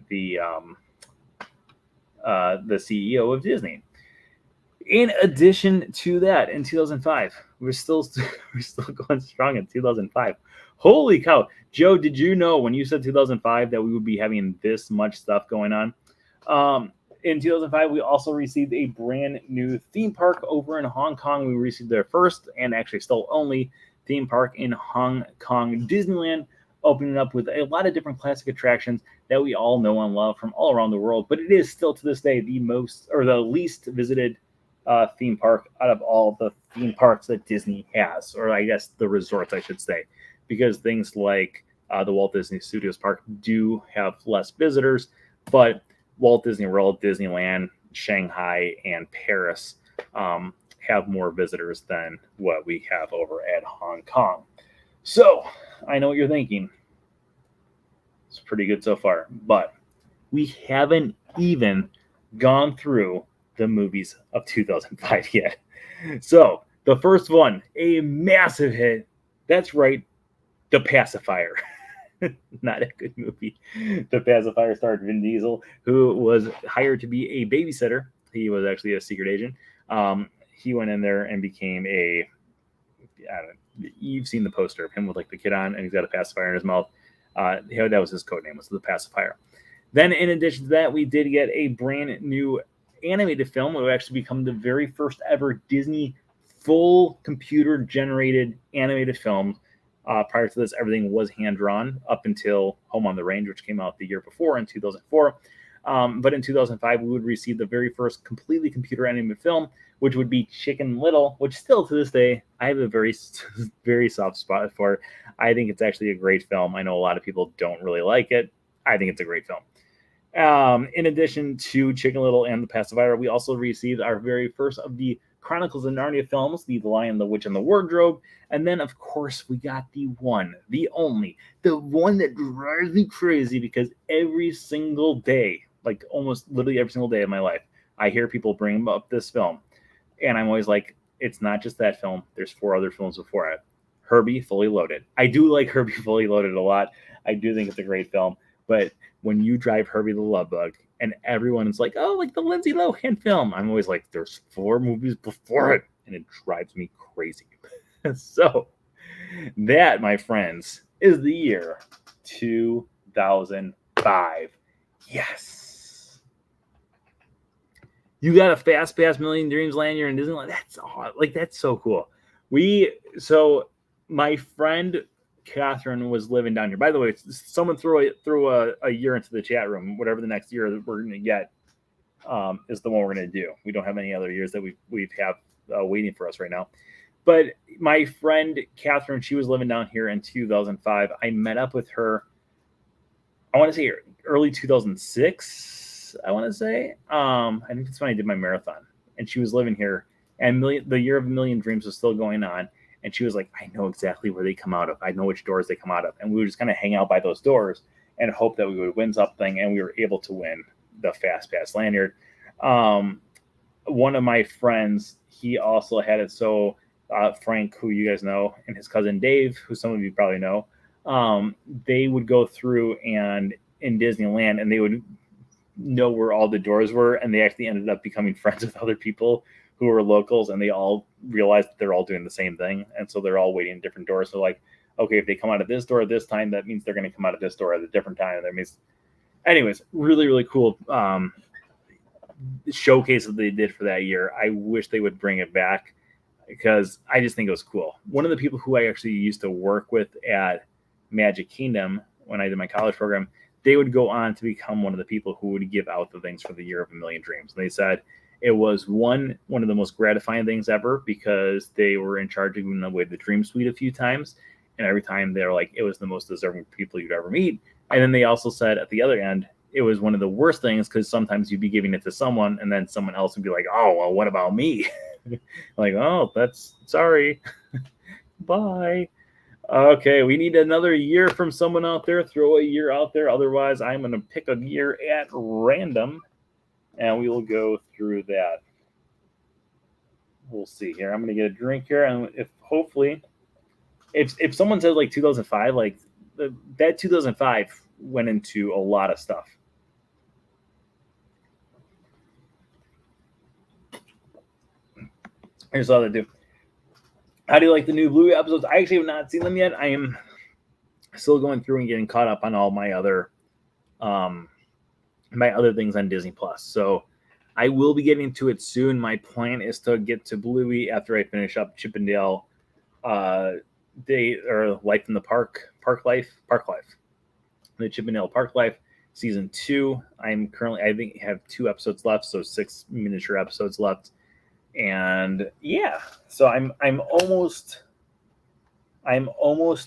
the CEO of Disney. In addition to that, in 2005, we're still going strong in 2005. Holy cow. Joe, did you know when you said 2005 that we would be having this much stuff going on? In 2005, we also received a brand new theme park over in Hong Kong. We received their first and actually still only theme park in Hong Kong Disneyland, opening up with a lot of different classic attractions that we all know and love from all around the world. But it is still to this day the least visited theme park out of all the theme parks that Disney has, or I guess the resorts, I should say, because things like the Walt Disney Studios Park do have less visitors, but Walt Disney World, Disneyland, Shanghai, and Paris have more visitors than what we have over at Hong Kong. So I know what you're thinking. It's pretty good so far, but we haven't even gone through the movies of 2005 yet. So the first one, a massive hit. That's right, The Pacifier. Not a good movie. The Pacifier starred Vin Diesel, who was hired to be a babysitter. He was actually a secret agent. He went in there and became you've seen the poster of him with like the kid on, and he's got a pacifier in his mouth. That was his code name, was The Pacifier. Then in addition to that, we did get a brand new animated film. It would actually become the very first ever Disney full computer generated animated film. Prior to this, everything was hand-drawn up until Home on the Range, which came out the year before in 2004. But in 2005, we would receive the very first completely computer-animated film, which would be Chicken Little, which still to this day, I have a very, very soft spot for. I think it's actually a great film. I know a lot of people don't really like it. I think it's a great film. In addition to Chicken Little and The Pacifier, we also received our very first of the Chronicles of Narnia films, The Lion, the Witch, and the Wardrobe. And then, of course, we got the one, the only, the one that drives me crazy because every single day, like almost literally every single day of my life, I hear people bring up this film. And I'm always like, it's not just that film. There's 4 other films before it. Herbie Fully Loaded. I do like Herbie Fully Loaded a lot. I do think it's a great film. But when you drive Herbie the Love Bug and everyone is like, oh, like the Lindsay Lohan film, I'm always like, there's 4 movies before it. And it drives me crazy. So that, my friends, is the year 2005. Yes. You got a Fast Pass Million Dreams lanyard in Disneyland. That's so cool. So my friend Catherine was living down here. By the way, someone threw a year into the chat room. Whatever the next year that we're going to get is the one we're going to do. We don't have any other years that we have waiting for us right now. But my friend Catherine, she was living down here in 2005. I met up with her, I want to say early 2006, I want to say. I think that's when I did my marathon. And she was living here. And the Year of a Million Dreams was still going on. And she was like, I know exactly where they come out of. I know which doors they come out of. And we would just kind of hang out by those doors and hope that we would win something. And we were able to win the Fast Pass lanyard. One of my friends, he also had it. So Frank, who you guys know, and his cousin Dave, who some of you probably know, they would go through and in Disneyland, and they would know where all the doors were. And they actually ended up becoming friends with other people who were locals, and they all realized that they're all doing the same thing. And so they're all waiting in different doors. So like, okay, if they come out of this door at this time, that means they're going to come out of this door at a different time. And that means Anyways, really, really cool showcase that they did for that year. I wish they would bring it back because I just think it was cool. One of the people who I actually used to work with at Magic Kingdom when I did my college program, they would go on to become one of the people who would give out the things for the Year of a Million Dreams. And they said it was one of the most gratifying things ever because they were in charge of giving away the Dream Suite a few times, and every time they're like, it was the most deserving people you'd ever meet. And then they also said at the other end, it was one of the worst things because sometimes you'd be giving it to someone and then someone else would be like, oh, well, what about me? Like, oh, that's sorry. Bye. Okay, we need another year from someone out there. Throw a year out there. Otherwise, I'm going to pick a year at random and we will go through that. We'll see here. I'm going to get a drink here. And if hopefully, if someone says like 2005, like that 2005 went into a lot of stuff. Here's all they do. How do you like the new Bluey episodes? I actually have not seen them yet. I am still going through and getting caught up on all my other things on Disney Plus. So I will be getting to it soon. My plan is to get to Bluey after I finish up Chippendale Day or Life in the Park Life. The Chippendale Park Life season 2. I'm currently, I think, have 2 episodes left, so 6 miniature episodes left. And yeah, so I'm almost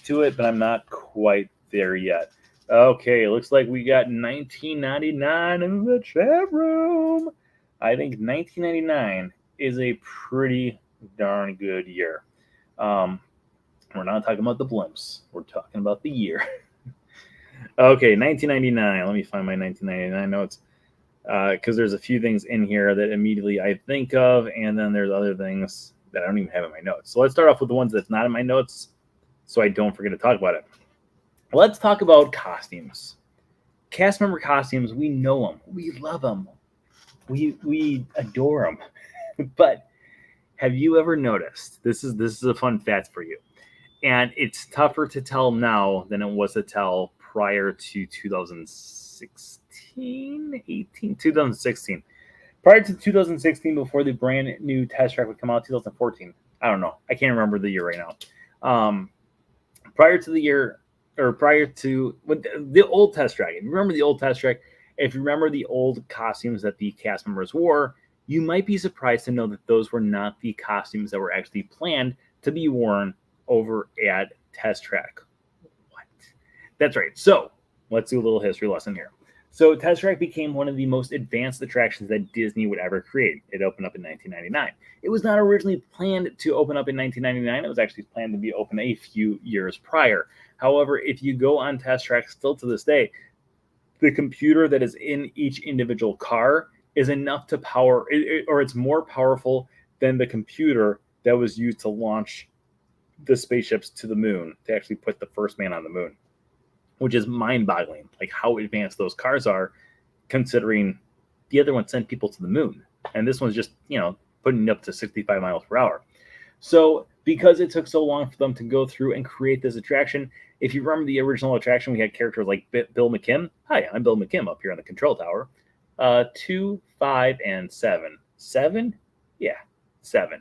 to it, but I'm not quite there yet. Okay, looks like we got 1999 in the chat room. I think 1999 is a pretty darn good year. We're not talking about the blimps. We're talking about the year. Okay, 1999. Let me find my 1999 notes. Because there's a few things in here that immediately I think of, and then there's other things that I don't even have in my notes. So let's start off with the ones that's not in my notes so I don't forget to talk about it. Let's talk about costumes. Cast member costumes, we know them. We love them. We adore them. But have you ever noticed, this is a fun fact for you, and it's tougher to tell now than it was to tell prior to 2016. 2016. Prior to 2016, before the brand new test track would come out, 2014. I don't know. I can't remember the year right now. Prior to the old test track, if you remember the old test track, if you remember the old costumes that the cast members wore, you might be surprised to know that those were not the costumes that were actually planned to be worn over at test track. What? That's right. So let's do a little history lesson here. So Test Track became one of the most advanced attractions that Disney would ever create. It opened up in 1999. It was not originally planned to open up in 1999. It was actually planned to be open a few years prior. However, if you go on Test Track still to this day, the computer that is in each individual car is enough to power, or it's more powerful than the computer that was used to launch the spaceships to the moon, to actually put the first man on the moon. Which is mind-boggling, like how advanced those cars are, considering the other one sent people to the moon, and this one's just putting it up to 65 miles per hour. So because it took so long for them to go through and create this attraction, if you remember the original attraction, we had characters like Bill McKim. Hi, I'm Bill McKim up here on the control tower. 2, 5, and 7. 7? Yeah, 7.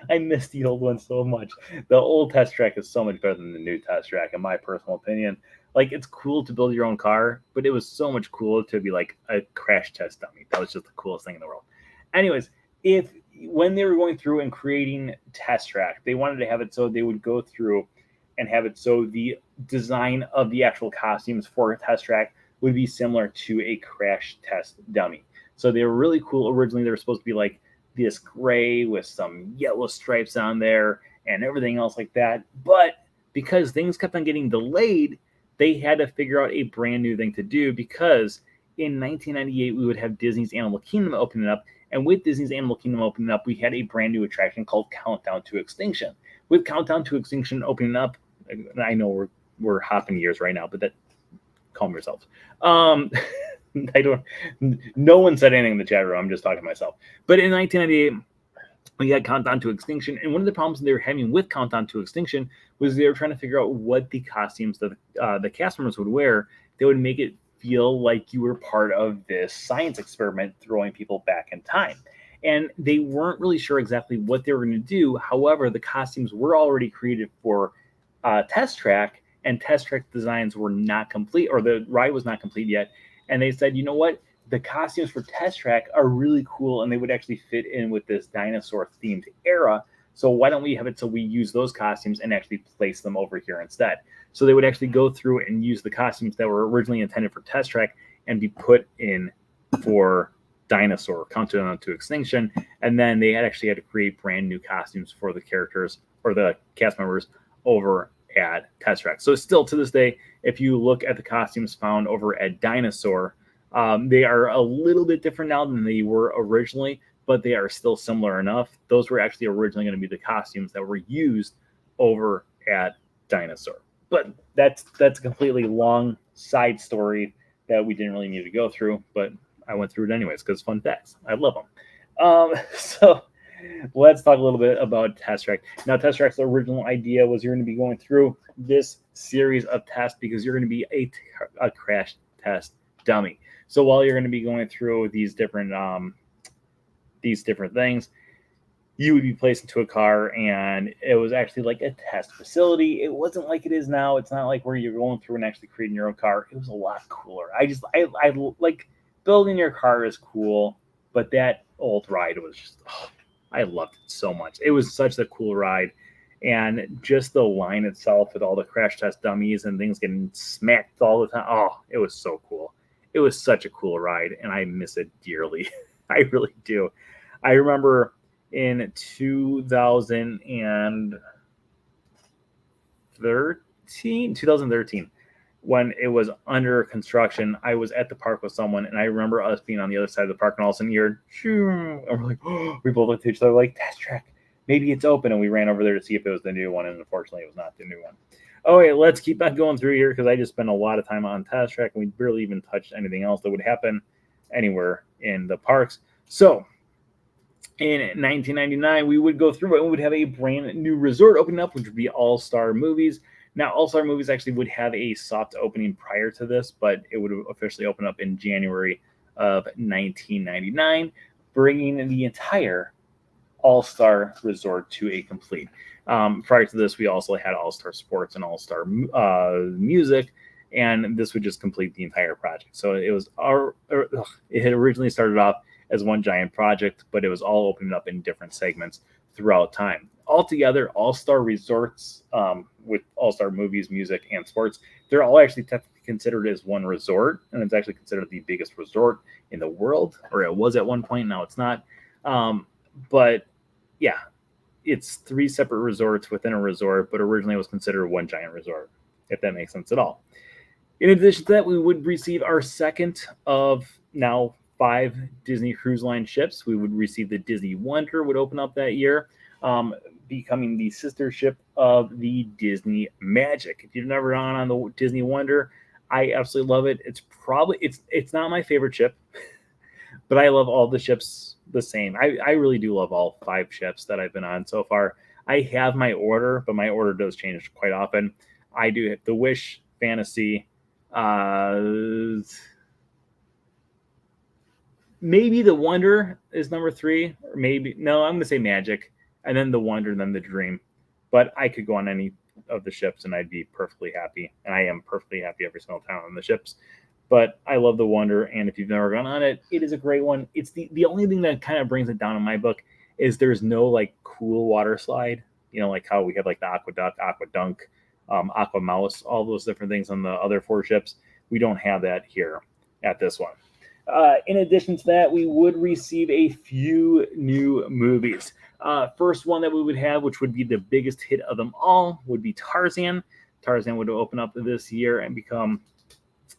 I miss the old one so much. The old test track is so much better than the new test track, in my personal opinion. Like, it's cool to build your own car, but it was so much cooler to be like a crash test dummy. That was just the coolest thing in the world. Anyways, when they were going through and creating test track, they wanted to have it so they would go through and have it so the design of the actual costumes for a test track would be similar to a crash test dummy. So they were really cool. Originally, they were supposed to be like this gray with some yellow stripes on there and everything else like that. But because things kept on getting delayed, they had to figure out a brand new thing to do, because in 1998, we would have Disney's Animal Kingdom opening up. And with Disney's Animal Kingdom opening up, we had a brand new attraction called Countdown to Extinction. With Countdown to Extinction opening up, I know we're hopping years right now, but calm yourselves. No one said anything in the chat room. I'm just talking to myself. But in 1998, we had Countdown to Extinction. And one of the problems they were having with Countdown to Extinction was they were trying to figure out what the costumes that the cast members would wear that would make it feel like you were part of this science experiment throwing people back in time. And they weren't really sure exactly what they were going to do. However, the costumes were already created for Test Track, and Test Track designs were not complete, or the ride was not complete yet. And they said, you know what? The costumes for Test Track are really cool, and they would actually fit in with this dinosaur themed era. So why don't we have it so we use those costumes and actually place them over here instead? So they would actually go through and use the costumes that were originally intended for Test Track and be put in for Dinosaur, Countdown to Extinction. And then they actually had to create brand new costumes for the characters or the cast members over at Test Track. So still to this day, if you look at the costumes found over at Dinosaur, they are a little bit different now than they were originally, but they are still similar enough. Those were actually originally going to be the costumes that were used over at Dinosaur. But that's a completely long side story that we didn't really need to go through, but I went through it anyways because fun facts. I love them. So let's talk a little bit about Test Track. Now, Test Track's original idea was you're going to be going through this series of tests because you're going to be a crash test dummy. So while you're going to be going through these different things, you would be placed into a car, and it was actually like a test facility. It wasn't like it is now. It's not like where you're going through and actually creating your own car. It was a lot cooler. I like building your car is cool, but that old ride was just, I loved it so much. It was such a cool ride. And just the line itself with all the crash test dummies and things getting smacked all the time. Oh, it was so cool. It was such a cool ride, and I miss it dearly. I really do. I remember in 2013, when it was under construction, I was at the park with someone, and I remember us being on the other side of the park, and all of a sudden you're, and we're like, oh, we both looked at each other like, Test Track, maybe it's open, and we ran over there to see if it was the new one, and unfortunately it was not the new one. Okay, let's keep on going through here because I just spent a lot of time on Test Track, and we barely even touched anything else that would happen anywhere in the parks. So in 1999, we would go through it and we would have a brand new resort opening up, which would be All Star Movies. Now, All Star Movies actually would have a soft opening prior to this, but it would officially open up in January of 1999, bringing the entire All Star Resort to a complete. Prior to this, we also had All Star Sports and All Star Music, and this would just complete the entire project. So it was it had originally started off as one giant project, but it was all opened up in different segments throughout time. Altogether, All-Star Resorts with All-Star Movies, Music, and Sports, they're all actually technically considered as one resort, and it's actually considered the biggest resort in the world, or it was at one point, now it's not. But yeah, it's 3 separate resorts within a resort, but originally it was considered one giant resort, if that makes sense at all. In addition to that, we would receive our second of now 5 Disney Cruise Line ships. We would receive the Disney Wonder, would open up that year, becoming the sister ship of the Disney Magic. If you've never gone on the Disney Wonder, I absolutely love it. It's not my favorite ship, but I love all the ships the same. I really do love all 5 ships that I've been on so far. I have my order, but my order does change quite often. I do have the Wish, Fantasy, maybe the Wonder is number 3, or maybe, no, I'm going to say Magic, and then the Wonder, and then the Dream. But I could go on any of the ships, and I'd be perfectly happy. And I am perfectly happy every single time on the ships. But I love the Wonder, and if you've never gone on it, it is a great one. It's the only thing that kind of brings it down in my book is there's no, like, cool water slide. You know, like how we have, like, the Aqua Duck, Aqua Dunk, Aqua Mouse, all those different things on the other 4 ships. We don't have that here at this one. In addition to that, we would receive a few new movies. First one that we would have, which would be the biggest hit of them all, would be Tarzan. Tarzan would open up this year and become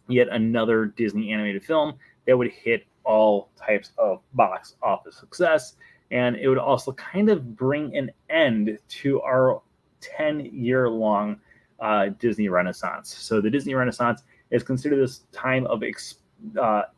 yet another Disney animated film that would hit all types of box office success. And it would also kind of bring an end to our 10-year-long Disney Renaissance. So the Disney Renaissance is considered this time of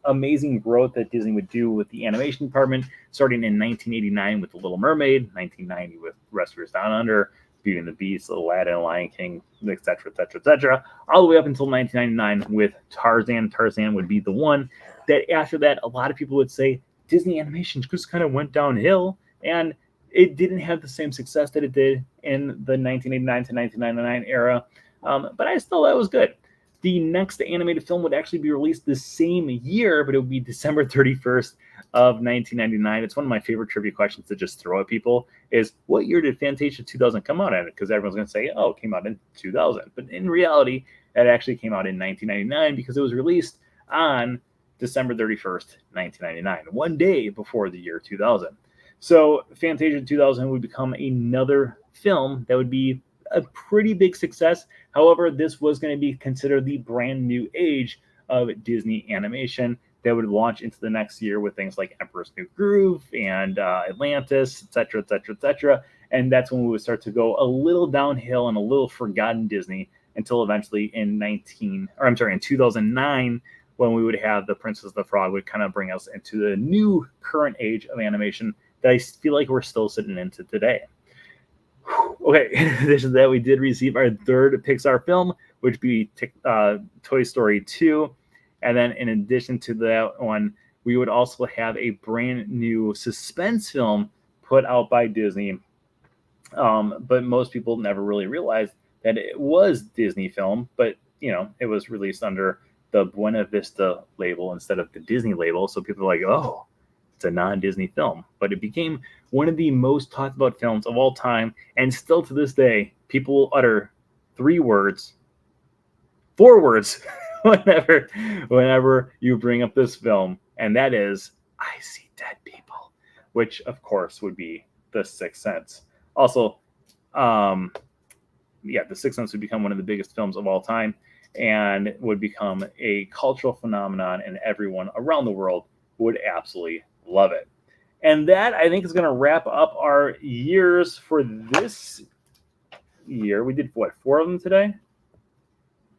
amazing growth that Disney would do with the animation department, starting in 1989 with The Little Mermaid, 1990 with Rescuers Down Under, Beauty and the Beast, Aladdin, Lion King, etc., etc., etc., all the way up until 1999 with Tarzan. Tarzan would be the one that after that, a lot of people would say Disney animation just kind of went downhill, and it didn't have the same success that it did in the 1989 to 1999 era. But I still thought it was good. The next animated film would actually be released the same year, but it would be December 31st of 1999. It's one of my favorite trivia questions to just throw at people is, what year did Fantasia 2000 come out in? Because everyone's going to say, oh, it came out in 2000. But in reality, it actually came out in 1999 because it was released on December 31st, 1999, one day before the year 2000. So Fantasia 2000 would become another film that would be a pretty big success. However, this was going to be considered the brand new age of Disney animation that would launch into the next year with things like Emperor's New Groove and Atlantis, etc., etc., etc. And that's when we would start to go a little downhill and a little forgotten Disney until eventually in 2009, when we would have The Princess and the Frog would kind of bring us into the new current age of animation that I feel like we're still sitting into today. Okay, in addition to that, we did receive our third Pixar film, which would be Toy Story 2. And then in addition to that one, we would also have a brand new suspense film put out by Disney. But most people never really realized that it was Disney film, but it was released under the Buena Vista label instead of the Disney label. So people are like, oh, it's a non-Disney film. But it became one of the most talked about films of all time. And still to this day, people will utter 4 words, whenever you bring up this film. And that is, I see dead people, which of course would be The Sixth Sense. Also, The Sixth Sense would become one of the biggest films of all time and would become a cultural phenomenon, and everyone around the world would absolutely love it. And that, I think, is going to wrap up our years for this year. We did, 4 of them today?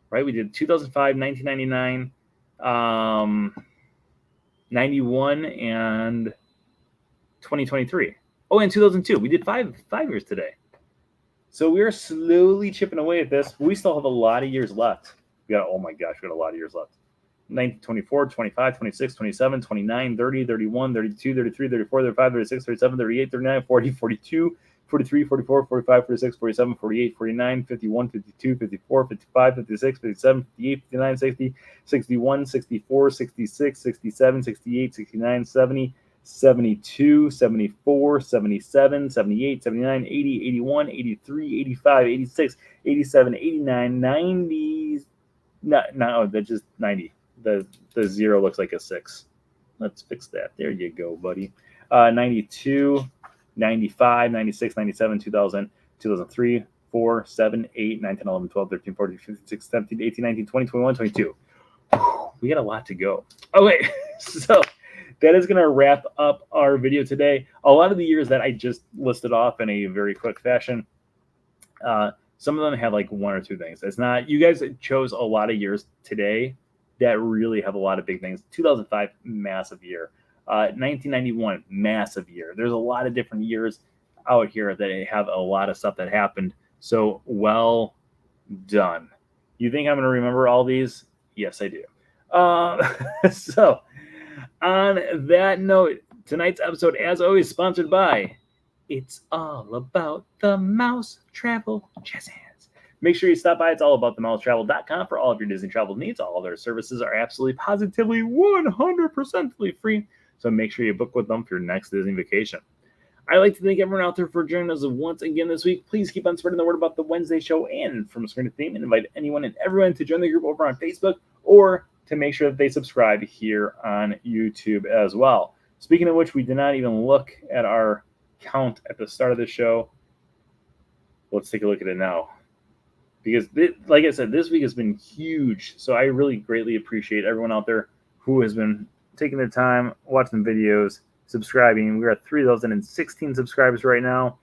Right? We did 2005, 1999, 91, and 2023. Oh, and 2002. We did 5 years today. So we're slowly chipping away at this. We still have a lot of years left. Oh my gosh, we got a lot of years left. 19, 24, 25, 26, 27, 29, 30, 31, 32, 33, 34, 35, 36, 37, 38, 39, 40, 42, 43, 44, 45, 46, 47, 48, 49, 51, 52, 54, 55, 56, 57, 58, 59, 60, 61, 64, 66, 67, 68, 69, 70, 72, 74, 77, 78, 79, 80, 81, 83, 85, 86, 87, 89, 90. No, that's just 90. The 0 looks like a 6. Let's fix that. There you go, buddy. 92, 95, 96, 97, 2000, 2003, 4, 7, 8, 9, 10, 11, 12, 13, 14, 15, 16, 17, 18, 19, 20, 21, 22. We got a lot to go. Okay, so that is going to wrap up our video today. A lot of the years that I just listed off in a very quick fashion, some of them have like 1 or 2 things. It's not, you guys chose a lot of years today that really have a lot of big things. 2005, massive year. 1991, massive year. There's a lot of different years out here that have a lot of stuff that happened. So well done. You think I'm going to remember all these? Yes, I do. So on that note, tonight's episode, as always, sponsored by It's All About the Mouse Travel Jazz Hands. Make sure you stop by. It's allaboutthemousetravel.com for all of your Disney travel needs. All of their services are absolutely positively 100% free. So make sure you book with them for your next Disney vacation. I'd like to thank everyone out there for joining us once again this week. Please keep on spreading the word about the Wednesday show and From Screen to Theme, and invite anyone and everyone to join the group over on Facebook or to make sure that they subscribe here on YouTube as well. Speaking of which, we did not even look at our count at the start of the show. Let's take a look at it now. Because, like I said, this week has been huge. So I really greatly appreciate everyone out there who has been taking their time, watching the videos, subscribing. We're at 3,016 subscribers right now.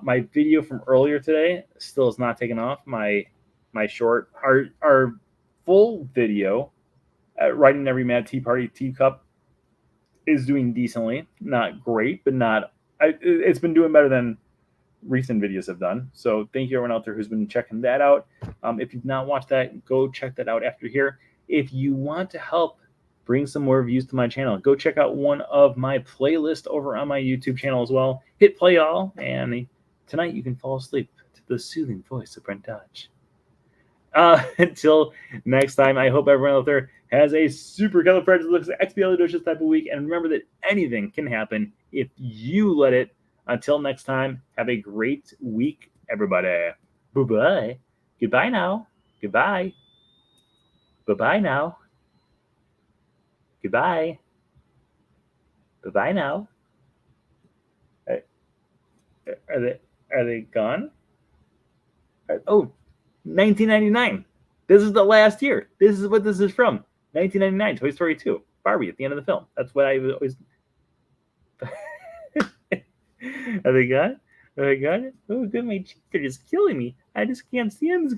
My video from earlier today still is not taken off. My short, our full video, Writing Every Mad Tea Party Teacup, is doing decently. Not great, but not. It's been doing better than recent videos have done. So thank you everyone out there who's been checking that out. If you've not watched that, go check that out after here. If you want to help bring some more views to my channel, go check out one of my playlists over on my YouTube channel as well. Hit play all, and tonight you can fall asleep to the soothing voice of Brent Dodge. Until next time, I hope everyone out there has a supercalifragilisticexpialidocious type of week. And remember that anything can happen if you let it. Until next time, have a great week, everybody. Bye-bye. Goodbye now. Goodbye. Bye-bye now. Goodbye. Bye-bye now. Are they gone? Oh, 1999. This is the last year. This is what this is from. 1999, Toy Story 2. Barbie at the end of the film. That's what I always... Are they gone? Are they gone? Oh, good. My cheeks are just killing me. I just can't stand this.